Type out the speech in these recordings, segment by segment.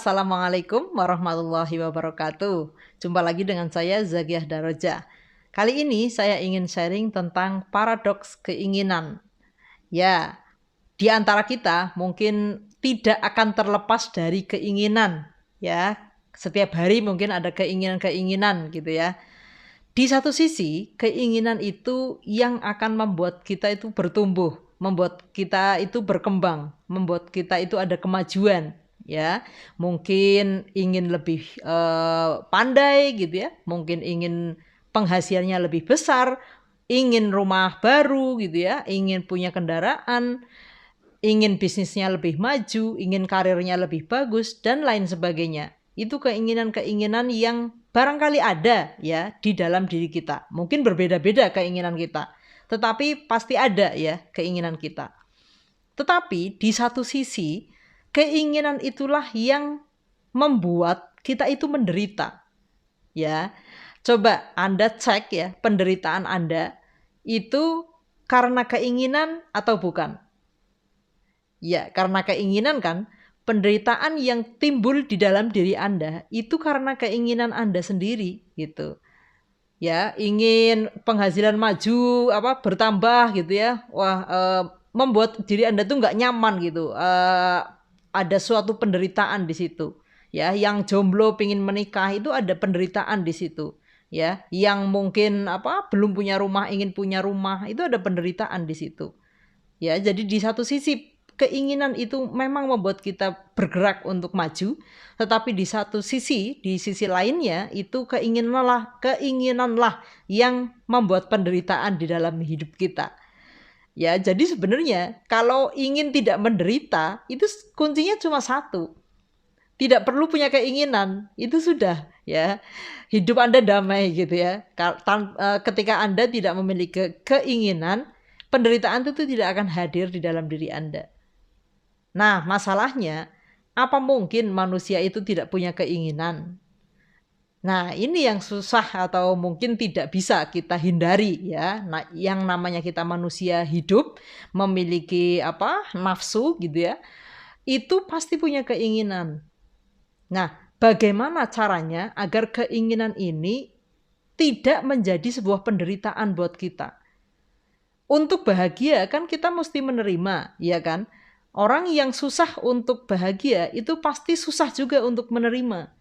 Assalamualaikum warahmatullahi wabarakatuh. Jumpa lagi dengan saya Zakiah Daroja. Kali ini saya ingin sharing tentang paradoks keinginan. Ya, di antara kita mungkin tidak akan terlepas dari keinginan. Ya, setiap hari mungkin ada keinginan-keinginan gitu ya. Di satu sisi, keinginan itu yang akan membuat kita itu bertumbuh, membuat kita itu berkembang, membuat kita itu ada kemajuan. Ya, mungkin ingin lebih pandai gitu ya, mungkin ingin penghasilannya lebih besar, ingin rumah baru gitu ya, ingin punya kendaraan, ingin bisnisnya lebih maju, ingin karirnya lebih bagus dan lain sebagainya. Itu keinginan-keinginan yang barangkali ada ya di dalam diri kita. Mungkin berbeda-beda keinginan kita, tetapi pasti ada ya keinginan kita. Tetapi di satu sisi, keinginan itulah yang membuat kita itu menderita. Ya. Coba Anda cek ya, penderitaan Anda itu karena keinginan atau bukan? Ya, karena keinginan kan. Penderitaan yang timbul di dalam diri Anda itu karena keinginan Anda sendiri gitu. Ya, ingin penghasilan maju, bertambah gitu ya. Wah, membuat diri Anda tuh nggak nyaman gitu. Ada suatu penderitaan di situ. Ya, yang jomblo pingin menikah itu ada penderitaan di situ. Ya, yang mungkin belum punya rumah ingin punya rumah itu ada penderitaan di situ. Ya, jadi di satu sisi keinginan itu memang membuat kita bergerak untuk maju, tetapi di sisi lainnya itu keinginanlah yang membuat penderitaan di dalam hidup kita. Ya, jadi sebenarnya kalau ingin tidak menderita, itu kuncinya cuma satu. Tidak perlu punya keinginan, itu sudah ya. Hidup Anda damai gitu ya. Ketika Anda tidak memiliki keinginan, penderitaan itu tidak akan hadir di dalam diri Anda. Nah, masalahnya, apa mungkin manusia itu tidak punya keinginan? Nah, ini yang susah atau mungkin tidak bisa kita hindari ya. Nah, yang namanya kita manusia hidup, memiliki nafsu gitu ya, itu pasti punya keinginan. Nah, bagaimana caranya agar keinginan ini tidak menjadi sebuah penderitaan buat kita? Untuk bahagia kan kita mesti menerima, ya kan? Orang yang susah untuk bahagia itu pasti susah juga untuk menerima.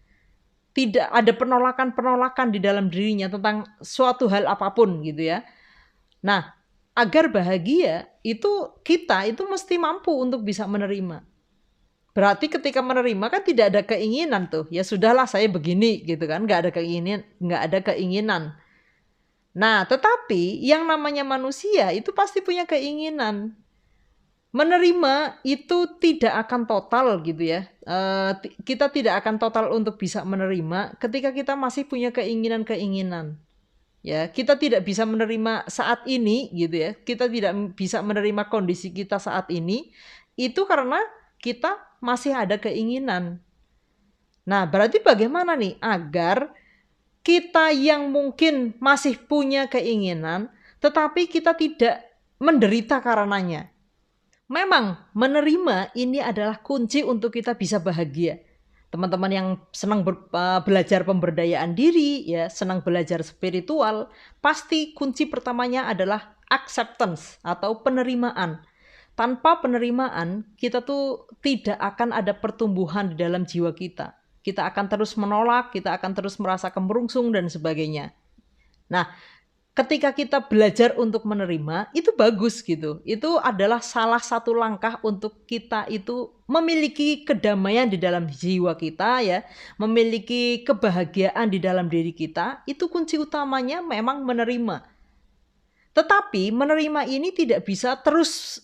Tidak ada penolakan-penolakan di dalam dirinya tentang suatu hal apapun gitu ya. Nah, agar bahagia itu kita itu mesti mampu untuk bisa menerima. Berarti ketika menerima kan tidak ada keinginan tuh. Ya sudahlah saya begini gitu kan, nggak ada keinginan. Nah, tetapi yang namanya manusia itu pasti punya keinginan. Menerima itu tidak akan total gitu ya. Kita tidak akan total untuk bisa menerima ketika kita masih punya keinginan-keinginan. Ya, kita tidak bisa menerima saat ini gitu ya. Kita tidak bisa menerima kondisi kita saat ini itu karena kita masih ada keinginan. Nah, berarti bagaimana nih agar kita yang mungkin masih punya keinginan tetapi kita tidak menderita karenanya? Memang menerima ini adalah kunci untuk kita bisa bahagia. Teman-teman yang senang belajar pemberdayaan diri, ya, senang belajar spiritual, pasti kunci pertamanya adalah acceptance atau penerimaan. Tanpa penerimaan, kita tuh tidak akan ada pertumbuhan di dalam jiwa kita. Kita akan terus menolak, kita akan terus merasa kemerungsung dan sebagainya. Nah, ketika kita belajar untuk menerima, itu bagus gitu. Itu adalah salah satu langkah untuk kita itu memiliki kedamaian di dalam jiwa kita ya, memiliki kebahagiaan di dalam diri kita. Itu kunci utamanya memang menerima. Tetapi menerima ini tidak bisa terus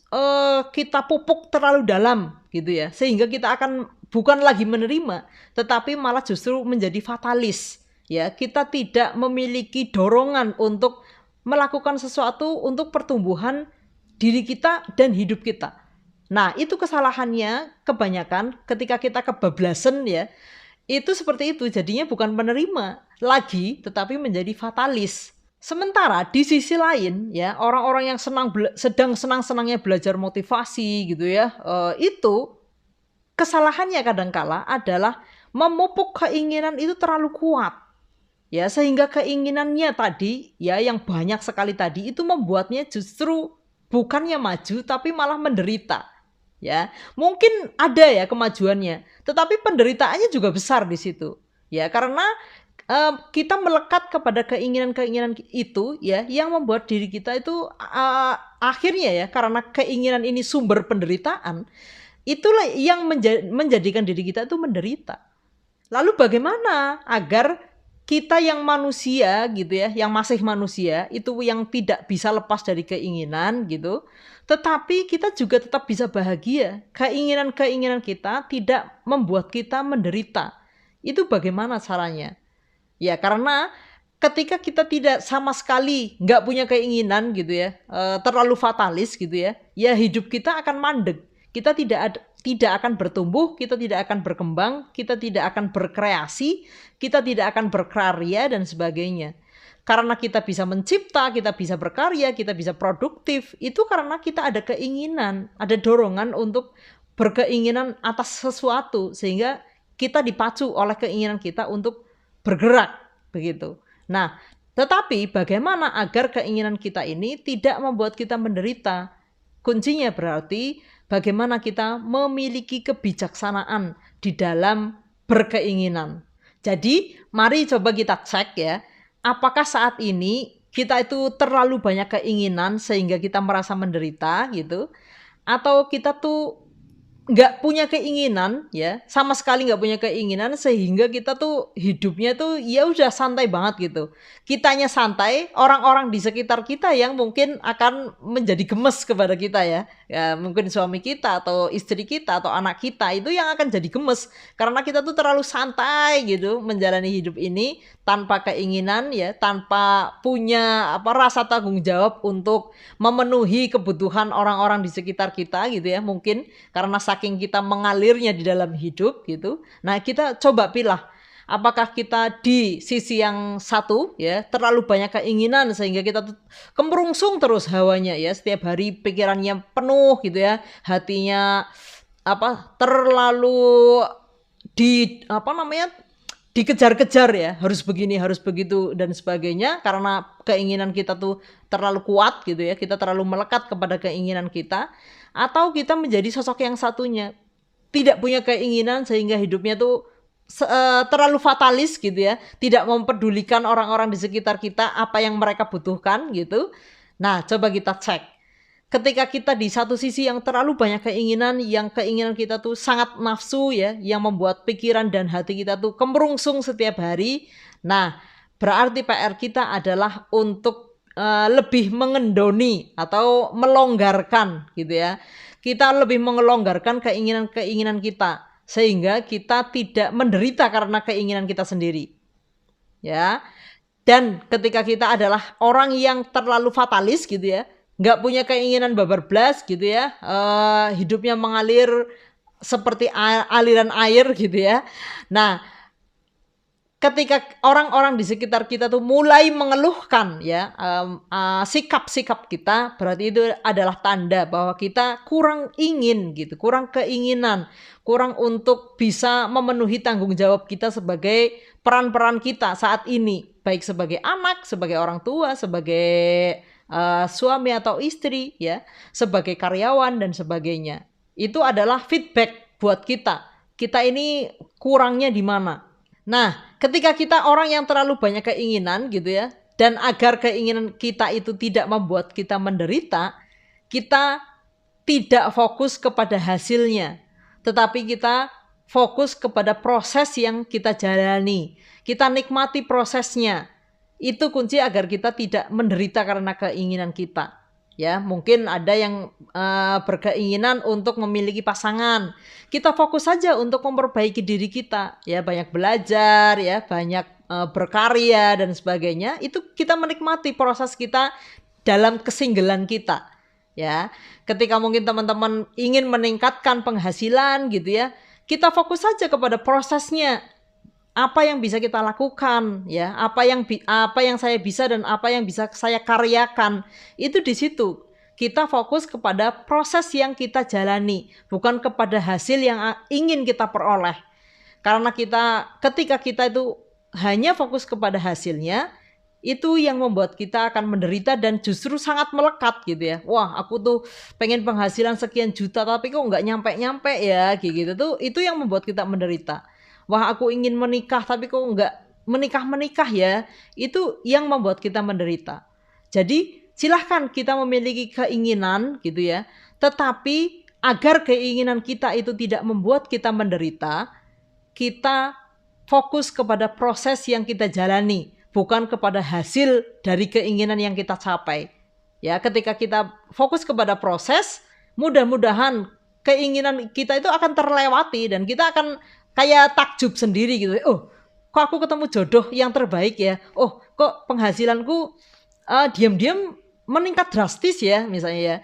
kita pupuk terlalu dalam gitu ya. Sehingga kita akan bukan lagi menerima, tetapi malah justru menjadi fatalis. Ya, kita tidak memiliki dorongan untuk melakukan sesuatu untuk pertumbuhan diri kita dan hidup kita. Nah, itu kesalahannya kebanyakan ketika kita kebablasan ya. Itu seperti itu, jadinya bukan menerima lagi tetapi menjadi fatalis. Sementara di sisi lain ya, orang-orang yang sedang senang-senangnya belajar motivasi gitu ya, itu kesalahannya kadangkala adalah memupuk keinginan itu terlalu kuat. Ya, sehingga keinginannya tadi ya yang banyak sekali tadi itu membuatnya justru bukannya maju tapi malah menderita. Ya, mungkin ada ya kemajuannya, tetapi penderitaannya juga besar di situ. Ya, karena kita melekat kepada keinginan-keinginan itu ya yang membuat diri kita itu akhirnya ya karena keinginan ini sumber penderitaan, itulah yang menjadikan diri kita itu menderita. Lalu bagaimana agar kita yang manusia gitu ya, yang masih manusia itu yang tidak bisa lepas dari keinginan gitu, tetapi kita juga tetap bisa bahagia. Keinginan-keinginan kita tidak membuat kita menderita. Itu bagaimana caranya? Ya karena ketika kita tidak sama sekali nggak punya keinginan gitu ya, terlalu fatalis gitu ya, ya hidup kita akan mandek. Kita tidak akan bertumbuh, kita tidak akan berkembang, kita tidak akan berkreasi, kita tidak akan berkarya dan sebagainya. Karena kita bisa mencipta, kita bisa berkarya, kita bisa produktif, itu karena kita ada keinginan, ada dorongan untuk berkeinginan atas sesuatu, sehingga kita dipacu oleh keinginan kita untuk bergerak, begitu. Nah, tetapi bagaimana agar keinginan kita ini tidak membuat kita menderita? Kuncinya berarti bagaimana kita memiliki kebijaksanaan di dalam berkeinginan. Jadi, mari coba kita cek ya, apakah saat ini kita itu terlalu banyak keinginan sehingga kita merasa menderita gitu, atau kita tuh nggak punya keinginan ya, sama sekali nggak punya keinginan sehingga kita tuh hidupnya tuh ya udah santai banget gitu. Kitanya santai, orang-orang di sekitar kita yang mungkin akan menjadi gemes kepada kita ya. Ya mungkin suami kita atau istri kita atau anak kita itu yang akan jadi gemes karena kita tuh terlalu santai gitu menjalani hidup ini tanpa keinginan ya, tanpa punya rasa tanggung jawab untuk memenuhi kebutuhan orang-orang di sekitar kita gitu ya, mungkin karena saking kita mengalirnya di dalam hidup gitu. Nah, kita coba pilih apakah kita di sisi yang satu ya, terlalu banyak keinginan sehingga kita tuh kemerungsung terus hawanya ya, setiap hari pikirannya penuh gitu ya, hatinya terlalu dikejar-kejar ya, harus begini, harus begitu dan sebagainya karena keinginan kita tuh terlalu kuat gitu ya, kita terlalu melekat kepada keinginan kita, atau kita menjadi sosok yang satunya, tidak punya keinginan sehingga hidupnya tuh terlalu fatalis gitu ya, tidak mempedulikan orang-orang di sekitar kita apa yang mereka butuhkan gitu. Nah, coba kita cek. Ketika kita di satu sisi yang terlalu banyak keinginan, yang keinginan kita tuh sangat nafsu ya, yang membuat pikiran dan hati kita tuh kemerungsung setiap hari. Nah, berarti PR kita adalah untuk lebih mengendoni atau melonggarkan gitu ya. Kita lebih melonggarkan keinginan-keinginan kita sehingga kita tidak menderita karena keinginan kita sendiri. Ya. Dan ketika kita adalah orang yang terlalu fatalis gitu ya, nggak punya keinginan bablas gitu ya, hidupnya mengalir seperti aliran air gitu ya. Nah, ketika orang-orang di sekitar kita tuh mulai mengeluhkan ya sikap-sikap kita, berarti itu adalah tanda bahwa kita kurang ingin gitu, kurang keinginan, kurang untuk bisa memenuhi tanggung jawab kita sebagai peran-peran kita saat ini, baik sebagai anak, sebagai orang tua, sebagai suami atau istri ya, sebagai karyawan dan sebagainya. Itu adalah feedback buat kita. Kita ini kurangnya di mana? Nah, ketika kita orang yang terlalu banyak keinginan gitu ya, dan agar keinginan kita itu tidak membuat kita menderita, kita tidak fokus kepada hasilnya, tetapi kita fokus kepada proses yang kita jalani. Kita nikmati prosesnya. Itu kunci agar kita tidak menderita karena keinginan kita. Ya, mungkin ada yang berkeinginan untuk memiliki pasangan. Kita fokus saja untuk memperbaiki diri kita. Ya, banyak belajar, ya, banyak berkarya dan sebagainya. Itu kita menikmati proses kita dalam kesinggelan kita. Ya, ketika mungkin teman-teman ingin meningkatkan penghasilan gitu ya, kita fokus saja kepada prosesnya. Apa yang bisa kita lakukan ya, apa yang saya bisa dan apa yang bisa saya karyakan, itu di situ kita fokus kepada proses yang kita jalani, bukan kepada hasil yang ingin kita peroleh. Karena ketika kita itu hanya fokus kepada hasilnya, itu yang membuat kita akan menderita dan justru sangat melekat gitu ya. Wah, aku tuh pengen penghasilan sekian juta tapi kok nggak nyampe-nyampe ya, kayak gitu tuh. Itu yang membuat kita menderita. Wah, aku ingin menikah tapi kok nggak menikah-menikah ya. Itu yang membuat kita menderita. Jadi silahkan kita memiliki keinginan gitu ya. Tetapi agar keinginan kita itu tidak membuat kita menderita, kita fokus kepada proses yang kita jalani, bukan kepada hasil dari keinginan yang kita capai. Ya, ketika kita fokus kepada proses, mudah-mudahan keinginan kita itu akan terlewati dan kita akan kayak takjub sendiri gitu. Oh, kok aku ketemu jodoh yang terbaik ya? Oh, kok penghasilanku diam-diam meningkat drastis ya misalnya ya.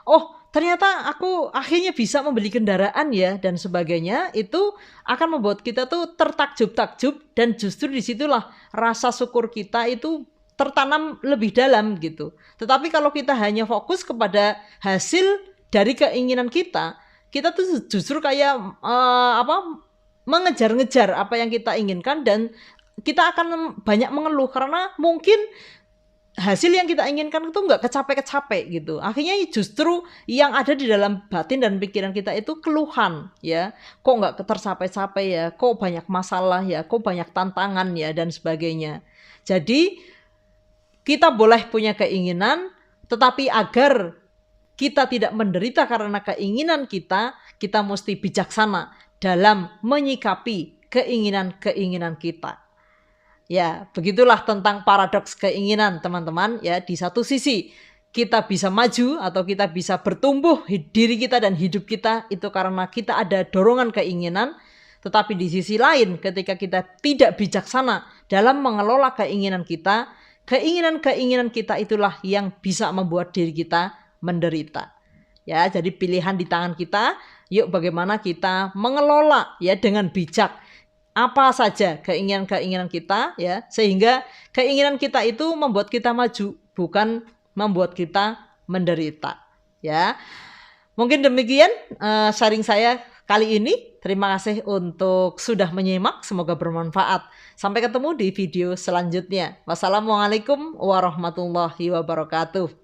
Oh, ternyata aku akhirnya bisa membeli kendaraan ya dan sebagainya. Itu akan membuat kita tuh tertakjub-takjub dan justru disitulah rasa syukur kita itu tertanam lebih dalam gitu. Tetapi kalau kita hanya fokus kepada hasil dari keinginan kita tuh justru kayak mengejar-ngejar apa yang kita inginkan dan kita akan banyak mengeluh karena mungkin hasil yang kita inginkan itu nggak kecapek-kecapek gitu. Akhirnya justru yang ada di dalam batin dan pikiran kita itu keluhan ya. Kok nggak tercapai-capai ya, kok banyak masalah ya, kok banyak tantangan ya dan sebagainya. Jadi kita boleh punya keinginan, tetapi agar kita tidak menderita karena keinginan kita mesti bijaksana dalam menyikapi keinginan-keinginan kita. Ya, begitulah tentang paradoks keinginan, teman-teman. Ya, di satu sisi kita bisa maju atau kita bisa bertumbuh diri kita dan hidup kita itu karena kita ada dorongan keinginan. Tetapi di sisi lain ketika kita tidak bijaksana dalam mengelola keinginan kita itulah yang bisa membuat diri kita menderita. Ya, jadi pilihan di tangan kita. Yuk bagaimana kita mengelola ya dengan bijak apa saja keinginan-keinginan kita ya, sehingga keinginan kita itu membuat kita maju, bukan membuat kita menderita ya. Mungkin demikian sharing saya kali ini. Terima kasih untuk sudah menyimak, semoga bermanfaat. Sampai ketemu di video selanjutnya. Wassalamualaikum warahmatullahi wabarakatuh.